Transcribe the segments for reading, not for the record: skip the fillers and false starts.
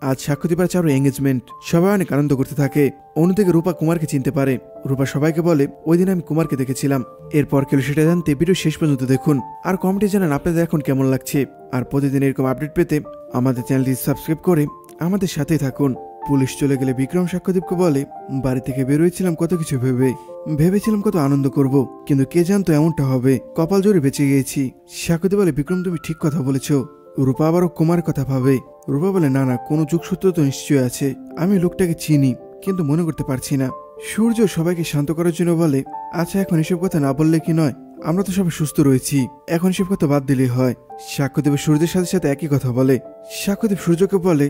আজ সাক্ষ্যদীপ আর চারু এঙ্গেজমেন্ট। সবাই অনেক আনন্দ করতে থাকে। অন্যদিকে রূপা কুমারকে চিনতে পারে। রূপা সবাইকে বলে ওই দিন আমি কুমারকে দেখেছিলাম। এরপর কেউ সেটা জানতে ভিডিও শেষ পর্যন্ত দেখুন। আর কমেন্টে জানান আপনাদের এখন কেমন লাগছে। আর প্রতিদিন এরকম আপডেট পেতে আমাদের চ্যানেলটি সাবস্ক্রাইব করে আমাদের সাথেই থাকুন। পুলিশ চলে গেলে বিক্রম সাক্ষ্যদীপকে বলে বাড়ি থেকে বেরোয়েছিলাম কত কিছু ভেবেছিলাম কত আনন্দ করব, কিন্তু কে জানতো এমনটা হবে। কপাল জোরে বেঁচে গিয়েছি। সাক্ষ্যদীপ বলে বিক্রম তুমি ঠিক কথা বলেছ। রূপা আবারও কুমারের কথা ভাবে। রূপা বলে না না, কোনো যোগসূত্র তো নিশ্চয়ই আছে। আমি লোকটাকে চিনি কিন্তু মনে করতে পারছি না। সূর্য সবাইকে শান্ত করার জন্য বলে আচ্ছা এখন এসব কথা না বললে কি নয়, আমরা তো সবাই সুস্থ রয়েছি, এখন এসব কথা বাদ দিলেই হয়। সাক্ষ্যদীপ সূর্যের সাথে সাথে একই কথা বলে। সাক্ষ্যদীপ সূর্যকে বলে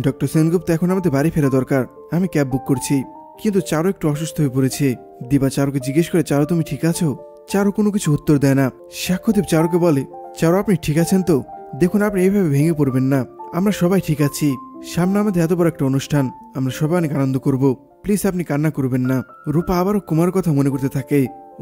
ডক্টর সেনগুপ্ত এখন আমাদের বাড়ি ফেরা দরকার, আমি ক্যাব বুক করছি। কিন্তু চারু একটু অসুস্থ হয়ে পড়েছে। দিবা চারুকে জিজ্ঞেস করে চারু তুমি ঠিক আছো? চারু কোনো কিছু উত্তর দেয় না। সাক্ষ্যদীপ চারুকে বলে চারু আপনি ঠিক আছেন তো? দেখুন আপনি এইভাবে ভেঙে পড়বেন না, আমরা সবাই ঠিক আছি। সামনে আমাদের এত বড় একটা অনুষ্ঠান, আমরা সবাই অনেক আনন্দ করব, প্লিজ আপনি কান্না করবেন না। রূপা আবারও কুমারের কথা মনে করতে থাকে।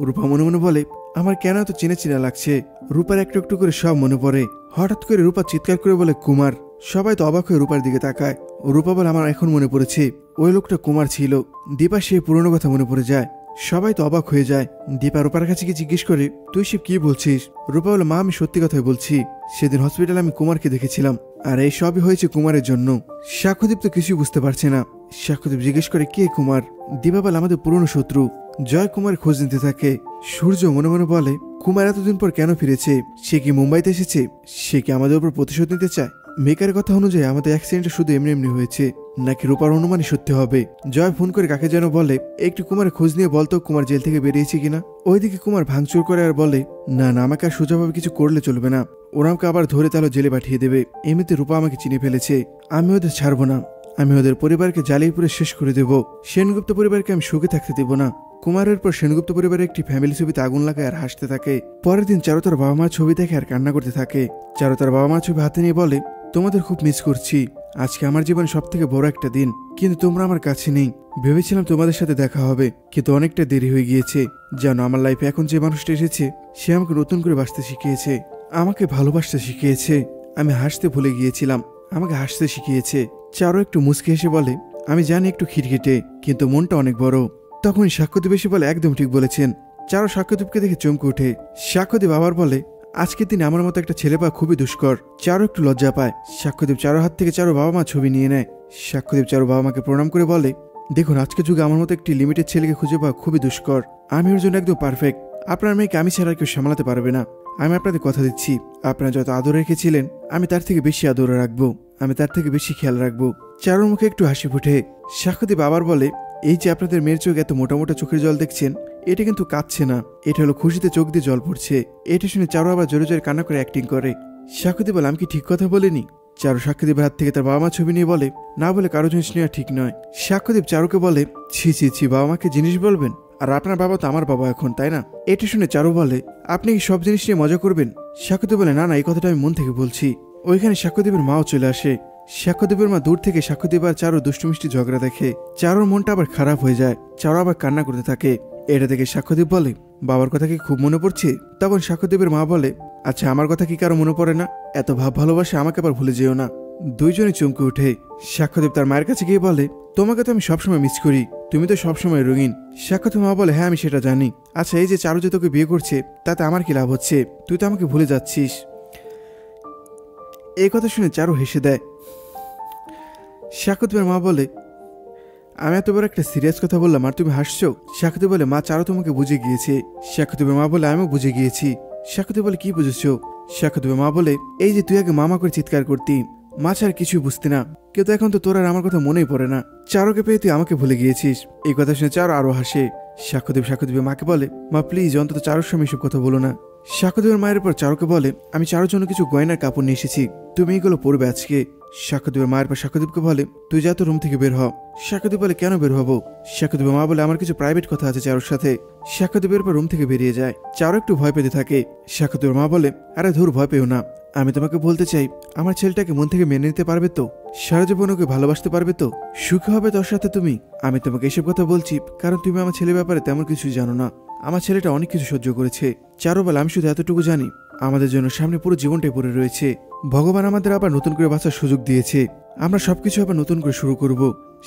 রূপা মনে মনে বলে আমার কেন এত চেনা চেনা লাগছে। রূপার একটু একটু করে সব মনে পড়ে। হঠাৎ করে রূপা চিৎকার করে বলে কুমার। সবাই তো অবাক হয়ে রূপার দিকে তাকায়। রূপা বলে আমার এখন মনে পড়েছে ওই লোকটা কুমার ছিল। দীপা সেই পুরনো কথা মনে পড়ে যায়। সবাই তো অবাক হয়ে যায়। দীপা রূপার কাছে গিয়ে জিজ্ঞেস করে তুই সব কি বলছিস? রূপা বলে মা আমি সত্যি কথাই বলছি, সেদিন হসপিটালে আমি কুমারকে দেখেছিলাম, আর এই সবই হয়েছে কুমারের জন্য। সাক্ষ্যদীপ তো কিছুই বুঝতে পারছে না। সাক্ষ্যদীপ জিজ্ঞেস করে কে কুমার? দীপা বলে আমাদের পুরনো শত্রু। জয় কুমার খোঁজ নিতে থাকে। সূর্য মনে মনে বলে কুমার এতদিন পর কেন ফিরেছে? সে কি মুম্বাইতে এসেছে? সে কি আমাদের উপর প্রতিশোধ নিতে চায়? মেকারের কথা অনুযায়ী আমাদের অ্যাক্সিডেন্টটা শুধু এমনি এমনি হয়েছে, নাকি রূপার অনুমানই সত্যি হবে? জয় ফোন করে কাকে যেন বলে একটু কুমারের খোঁজ নিয়ে বলতো কুমার জেল থেকে বেরিয়েছে কিনা। ওইদিকে কুমার ভাঙচুর করে আর বলে না না, আমাকে আর সোজাভাবে কিছু করলে চলবে না, ওরা আমাকে আবার ধরে তাহলে জেলে পাঠিয়ে দেবে। এমনিতে রূপা আমাকে চিনে ফেলেছে, আমি ওদের ছাড়বো না, আমি ওদের পরিবারকে জ্বালিয়ে পুরে শেষ করে দেব। সেনগুপ্ত পরিবারকে আমি সুখে থাকতে দেব না। কুমারের পর সেনগুপ্ত পরিবারের একটি ফ্যামিলি ছবিতে আগুন লাগায় আর হাসতে থাকে। পরের দিন চারু তার বাবা মার ছবি দেখে আর কান্না করতে থাকে। চারু তার বাবা মার ছবি হাতে নিয়ে বলে তোমাদের খুব মিস করছি, আজকে আমার জীবনে সব থেকে বড় একটা দিন, কিন্তু তোমরা আমার কাছে নেই। ভেবেছিলাম তোমাদের সাথে দেখা হবে, কিন্তু অনেকটা দেরি হয়ে গিয়েছে। জানো আমার লাইফে এখন যে মানুষটা এসেছে সে আমাকে নতুন করে বাঁচতে শিখিয়েছে, আমাকে ভালোবাসতে শিখিয়েছে। আমি হাসতে ভুলে গিয়েছিলাম, আমাকে হাসতে শিখিয়েছে। চারু একটু মুচকি হেসে বলে আমি জানি একটু খিটখিটে, কিন্তু মনটা অনেক বড়। তখন সাক্ষ্যদীপ এসে বলে একদম ঠিক বলেছেন। চারু সাক্ষ্যদীপকে দেখে চমকে ওঠে। সাক্ষ্যদীপ আবার বলে আজকের দিন আমার মতো একটা ছেলে পাওয়া খুবই দুষ্কর। চারু একটু লজ্জা পায়। সাক্ষ্যদীপ চারুর হাত থেকে চারু বাবা মা ছবি নিয়ে নেয়। সাক্ষ্যদীপ চারু বাবা মাকে প্রণাম করে বলে দেখুন আজকের যুগে আমার মতো একটি লিমিটেড ছেলেকে খুঁজে পাওয়া খুবই দুষ্কর। আমি ওর জন্য একদম পারফেক্ট। আপনার মেয়েকে আমি ছাড়া কেউ সামলাতে পারবে না। আমি আপনাদের কথা দিচ্ছি, আপনারা যত আদর রেখেছিলেন আমি তার থেকে বেশি আদর রাখবো, আমি তার থেকে বেশি খেয়াল রাখবো। চারুর মুখে একটু হাসি ফুটে। সাক্ষ্যদীপ আবার বলে এই যে আপনাদের মেয়ের চোখ এত মোটা মোটা চোখের জল দেখছেন, এটা কিন্তু কাঁদছে না, এটা হলো খুশিতে চোখ দিয়ে জল পড়ছে। এটা শুনে চারু আবার জোরে জোরে কান্না করে অ্যাক্টিং করে। সাক্ষ্যদীপ বলে আমি কি ঠিক কথা বলিনি? চারু সাক্ষ্যদীপের হাত থেকে তার বাবা মা ছবি নিয়ে বলে না বলে কারো জিনিস নেওয়া ঠিক নয়। সাক্ষ্যদীপ চারুকে বলে ছি ছি ছি, বাবা মাকে জিনিস বলবেন? আর আপনার বাবা তো আমার বাবা এখন, তাই না? এটা শুনে চারু বলে আপনি কি সব জিনিস নিয়ে মজা করবেন? সাক্ষ্যদীপ বলে না না, এই কথাটা আমি মন থেকে বলছি। ওইখানে সাক্ষ্যদীপের মাও চলে আসে। সাক্ষ্যদীপের মা দূর থেকে সাক্ষ্যদীপ আর চারু দুষ্টু মিষ্টি ঝগড়া দেখে। চারুর মনটা আবার খারাপ হয়ে যায়। চারু আবার কান্না করতে থাকে। এটা দেখে সাক্ষ্যদীপ বলে বাবার কথা কি খুব মনে পড়ছে? তখন সাক্ষ্যদীপের মা বলে আচ্ছা আমার কথা কি কারো মনে পড়ে না? এত ভাব ভালোবাসে আমাকে আবার ভুলে যেও না। দুইজনই চমকে ওঠে। সাক্ষ্যদীপ তার মায়ের কাছে গিয়ে বলে তোমাকে তো আমি সবসময় মিস করি, তুমি তো সবসময় রঙিন। সাক্ষ্যদীপ মা বলে হ্যাঁ আমি সেটা জানি। আচ্ছা এই যে চারু যে তোকে বিয়ে করছে তাতে আমার কি লাভ হচ্ছে? তুই তো আমাকে ভুলে যাচ্ছিস। এই কথা শুনে চারু হেসে দেয়। সাক্ষ্যদীপের মা বলে আমি এত বড় একটা সিরিয়াস কথা বললাম আর তুমি হাসছো? সাক্ষ্যদীপ বলে মা চারু তোমাকে বুঝে গিয়েছে। সাক্ষ্যদীপের মা বলে আমিও বুঝে গিয়েছি। সাক্ষ্যদীপ বলে কি বুঝেছো? সাক্ষ্যদীপের মা বলে এই যে তুই আগে মামা করে চিৎকার করতি, মা ছাড়া কিছুই বুঝতি না, কিন্তু এখন তো তোর আর আমার কথা মনেই পড়ে না। চারুকে পেয়ে তুই আমাকে ভুলে গিয়েছিস। এই কথা শুনে চারু আরো হাসে। সাক্ষ্যদীপের মাকে বলে মা প্লিজ অন্তত চারুর সামনে এসব কথা বলো না। সাক্ষ্যদীপের মায়ের পর চারুকে বলে আমি চারুর জন্য কিছু গয়নার কাপড় নিয়ে এসেছি, তুমি এগুলো পরবে আজকে। সাক্ষ্যদীপের মায়ের পর সাক্ষ্যদীপকে বলে তুই যা তো রুম থেকে বের হ। সাক্ষ্যদীপ বলে কেন বের হবো? সাক্ষ্যদীপের মা বলে আমার কিছু প্রাইভেট কথা আছে চারুর সাথে। সাক্ষ্যদীপের পর রুম থেকে বেরিয়ে যায়। চারু একটু ভয় পেতে থাকে। সাক্ষ্যদীপের মা বলে আরে ধুর ভয় পেও না, আমি তোমাকে বলতে চাই আমার ছেলেটাকে মন থেকে মেনে নিতে পারবে তো? সারা জীবন ওকে ভালোবাসতে পারবে তো? সুখী হবে তোর সাথে তুমি? আমি তোমাকে এসব কথা বলছি কারণ তুমি আমার ছেলের ব্যাপারে তেমন কিছু জানো না। আমার ছেলেটা অনেক কিছু সহ্য করেছে। চারু বলে আমি শুধু এতটুকু জানি আমাদের জন্য সামনে পুরো জীবনটাই পড়ে রয়েছে। ভগবান আমাদের আবার নতুন করে বাঁচার সুযোগ দিয়েছে, আমরা সবকিছু আবার নতুন করে শুরু করব।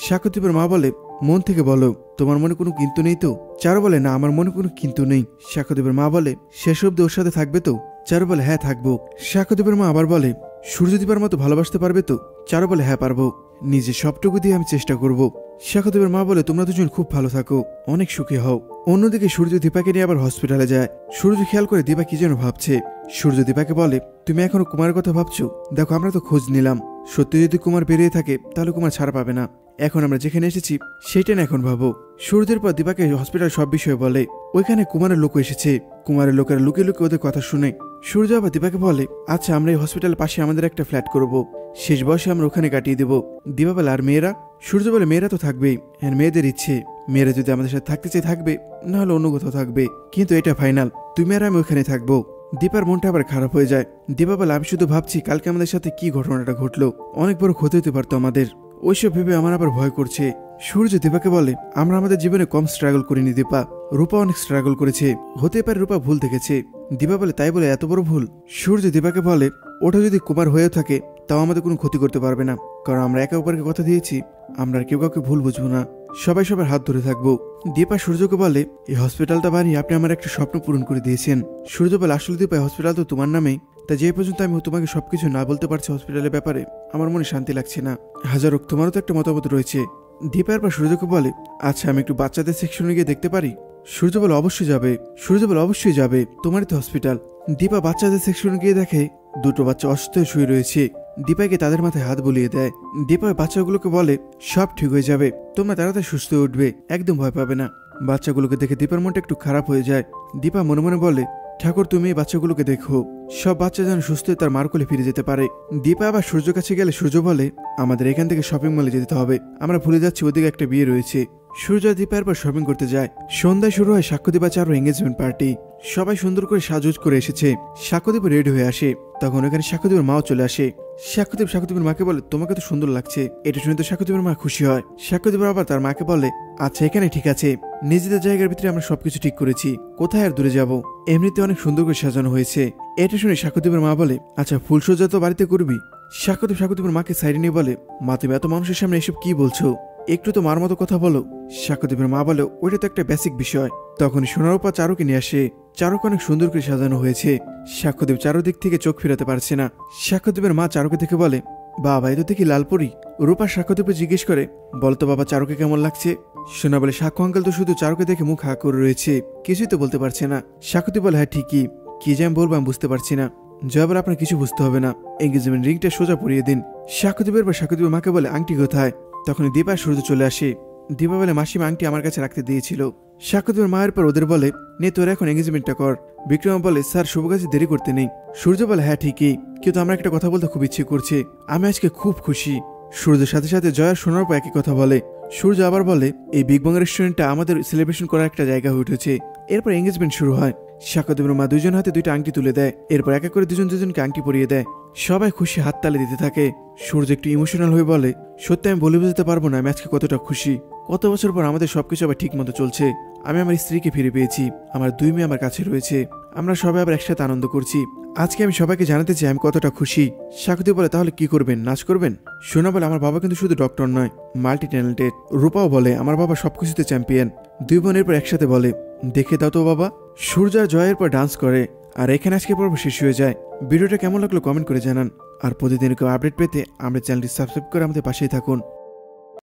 সাক্ষ্যদীপের মা বলে, মন থেকে বলো, তোমার মনে কোনো কিন্তু নেই তো? চারু বলে, না, আমার মনে কোনো কিন্তু নেই। সাক্ষ্যদীপের মা বলে, শেষ অব্দি ওর সাথে থাকবে তো? চারু বলে, হ্যাঁ থাকবো। সাক্ষ্যদীপের মা আবার বলে, সূর্যদীপার মতো ভালোবাসতে পারবে তো? চারু বলে, হ্যাঁ পারবো, নিজের সবটুকু দিয়ে আমি চেষ্টা করব। সাক্ষ্যদীপের মা বলে, তোমরা দুজন খুব ভালো থাকো, অনেক সুখী হও। অন্যদিকে সূর্য দীপাকে নিয়ে আবার হসপিটালে যায়। সূর্য খেয়াল করে দীপা কি যেন ভাবছে। সূর্য দীপাকে বলে, তুমি এখনো কুমারের কথা ভাবছো? দেখো, আমরা তো খোঁজ নিলাম, সত্যি যদি কুমার বেরিয়ে থাকে তাহলে কুমার ছাড়া পাবে না। এখন আমরা যেখানে এসেছি সেইটা না এখন ভাবো। সূর্যের পর দীপাকে হসপিটাল সব বিষয়ে বলে। ওইখানে কুমারের লোক এসেছে। কুমারের লোকেরা লুকিয়ে লুকিয়ে ওদের কথা শুনে। সূর্য আবার দীপাকে বলে, আচ্ছা, আমরা এই হসপিটালের পাশে আমাদের একটা ফ্ল্যাট করব, শেষ বয়সে আমরা ওখানে কাটিয়ে দেব। দীপা বলে, আর মেয়েরা? সূর্য বলে, মেয়েরা তো থাকবেই, হ্যাঁ মেয়েদের ইচ্ছে, মেয়েরা যদি আমাদের সাথে থাকতে চাই থাকবে, না হলে অন্য কোথাও থাকবে, কিন্তু এটা ফাইনাল, তুমি আর আমি ওখানে থাকবো। দীপার মনটা আবার খারাপ হয়ে যায়। দীপা বলে, আমি শুধু ভাবছি কালকে আমাদের সাথে কি ঘটনাটা ঘটলো, অনেক বড় ক্ষতি হতে পারতো আমাদের, ওইসব ভেবে আমার আবার ভয় করছে। সূর্য দীপাকে বলে, আমরা আমাদের জীবনে কম স্ট্রাগল করিনি দীপা, রূপা অনেক স্ট্রাগল করেছে, হতে পারে রূপা ভুল দেখেছে। দীপা বলে, তাই বলে এত বড় ভুল? সূর্য দীপাকে বলে, ওটা যদি কুমার হয়েও থাকে তাও আমাদের কোনো ক্ষতি করতে পারবে না, কারণ আমরা একে অপরকে কথা দিয়েছি, আমরা আর কেউ কাউকে ভুল বুঝবো না, সবাই সবার হাত ধরে থাকবো। দীপা সূর্যকে বলে, এই হসপিটালটা বানিয়ে আপনি আমার একটা স্বপ্ন পূরণ করে দিয়েছেন। সূর্য বলে, আসলে দীপা, হসপিটাল তো তোমার নামেই, তাই যে পর্যন্ত আমি তোমাকে সবকিছু না বলতে পারছি হসপিটালের ব্যাপারে, আমার মনে শান্তি লাগছে না। হাজারো তোমারও তো একটা মতামত রয়েছে। দীপার পর সূর্যকে বলে, আচ্ছা, আমি একটু বাচ্চাদের সেকশনে গিয়ে দেখতে পারি? সূর্য বলে, অবশ্যই যাবে। সূর্য বলে, অবশ্যই যাবে, তোমারই তো হসপিটাল। দীপা বাচ্চাদের সেকশনে গিয়ে দেখে দুটো বাচ্চা অসুস্থ হয়ে শুয়ে রয়েছে। দীপাকে তাদের মাথায় হাত বুলিয়ে দেয়। দীপা বাচ্চাগুলোকে বলে, সব ঠিক হয়ে যাবে, তোমরা তাড়াতাড়ি সুস্থ হয়ে উঠবে, একদম ভয় পাবে না। বাচ্চাগুলোকে দেখে দীপার মনটা একটু খারাপ হয়ে যায়। দীপা মনে মনে বলে, ঠাকুর তুমি এই বাচ্চাগুলোকে দেখো, সব বাচ্চা যেন সুস্থ হয়ে তার মার কোলে ফিরে যেতে পারে। দীপা আবার সূর্য কাছে গেলে সূর্য বলে, আমাদের এখান থেকে শপিং মলে যেতে হবে, আমরা ভুলে যাচ্ছি ওদিকে একটা বিয়ে রয়েছে। সূর্য দীপা এরপর শপিং করতে যায়। সন্ধ্যায় শুরু হয় সাক্ষ্যদীপ আর চারু এঙ্গেজমেন্ট পার্টি। সবাই সুন্দর করে সাজুজ করে এসেছে। সাক্ষ্যদীপ রেডি হয়ে আসে, তখন ওখানে সাক্ষ্যদীপের মাও চলে আসে। সাক্ষ্যদীপের মাকে বলে, তোমাকে তো সুন্দর লাগছে। এটা শুনে তো সাক্ষ্যদীপের মা খুশি হয়। সাক্ষ্যদীপ আবার তার মাকে বলে, আচ্ছা, এখানে ঠিক আছে, নিজেদের জায়গার ভিতরে আমরা সবকিছু ঠিক করেছি, কোথায় আর দূরে যাব, এমনিতে অনেক সুন্দর করে সাজানো হয়েছে। এটা শুনে সাক্ষ্যদীপের মা বলে, আচ্ছা, ফুলসজ্জা তো বাড়িতে করবি? সাক্ষ্যদীপের মাকে সাইডে নিয়ে বলে, মা তুমি এত মানুষের সামনে এসব কি বলছো, একটু তো মার মতো কথা বলো। সাক্ষ্যদীপের মা বলে, ওইটা তো একটা বেসিক বিষয়। তখনই সোনার উপর চারুকে নিয়ে আসে। চারুকে অনেক সুন্দর করে সাজানো হয়েছে। সাক্ষ্যদীপ চারুদিক থেকে চোখ ফেরাতে পারছে না। সাক্ষ্যদীপের মা চারুকে দেখে বলে, বাবা, এই তো দেখি লালপরি। রূপা সাক্ষ্যদীপকে জিজ্ঞেস করে, বলতো বাবা, চারুকে কেমন লাগছে? সোনা বলে, সাক্ষ্য আঙ্কেল তো শুধু চারুকে দেখে মুখ হা করে রয়েছে, কিছুই তো বলতে পারছে না। সাক্ষ্যদীপ বলে, হ্যাঁ ঠিকই, কি যে আমি বলবো আমি বুঝতে পারছি না। জয় বলে, আপনার কিছু বুঝতে হবে না, এঙ্গেজমেন্ট রিংটা সোজা পরিয়ে দিন। সাক্ষ্যদীপের মাকে বলে, আংটি কোথায়? তখন দীপা সূর্য চলে আসে। দীপা বলে, মাসিমা আংটি আমার কাছে রাখতে দিয়েছিল। সাক্ষ্যদীপের মায়ের পর ওদের বলে, নে তোরা এখন এঙ্গেজমেন্টটা কর। বিক্রম বলে, স্যার, শুভ কাজে দেরি করতে নেই। সূর্য বলে, হ্যাঁ ঠিকই, কিন্তু আমার একটা কথা বলতে খুব ইচ্ছে করছে, আমি আজকে খুব খুশি। সূর্যের সাথে সাথে জয়ার শোনার পর একই কথা বলে। সূর্য আবার বলে, এই বিগ বং রেস্টুরেন্টটা আমাদের সেলিব্রেশন করার একটা জায়গা হয়ে উঠেছে। এরপর এঙ্গেজমেন্ট শুরু হয়। সাক্ষ্যদীপের মা দুজন হাতে দুইটা আংটি তুলে দেয়। এরপর এক এক করে দুজনকে আংটি পরিয়ে দেয়। সবাই খুশি হাততালি দিতে থাকে। সূর্য একটু ইমোশনাল হয়ে বলে, সত্যি আমি বলে বুঝতে পারবো না আমি আজকে কতটা খুশি। কত বছর পর আমাদের সবকিছু আবার ঠিক মতো চলছে। আমি আমার স্ত্রীকে ফিরে পেয়েছি, আমার দুই মেয়ে আমার কাছে রয়েছে, আমরা সবাই আবার একসাথে আনন্দ করছি। আজকে আমি সবাইকে জানাতে চাই আমি কতটা খুশি। সাক্ষ্যদীপ বলে, তাহলে কি করবেন, নাচ করবেন? সোনা বলে, আমার বাবা কিন্তু শুধু ডক্টর নয়, মাল্টি ট্যালেন্টেড। রূপাও বলে, আমার বাবা সবকিছুতে চ্যাম্পিয়ন। দুই বোনের পর একসাথে বলে, দেখে দাও তো বাবা। সূর্য আর জয়ের পর ডান্স করে। আর এখানে আজকে পর্ব শেষ হয়ে যায়। ভিডিওটা কেমন লাগলো কমেন্ট করে জানান। আর প্রতিদিন আপডেট পেতে আমাদের চ্যানেলটি সাবস্ক্রাইব করে আমাদের পাশেই থাকুন।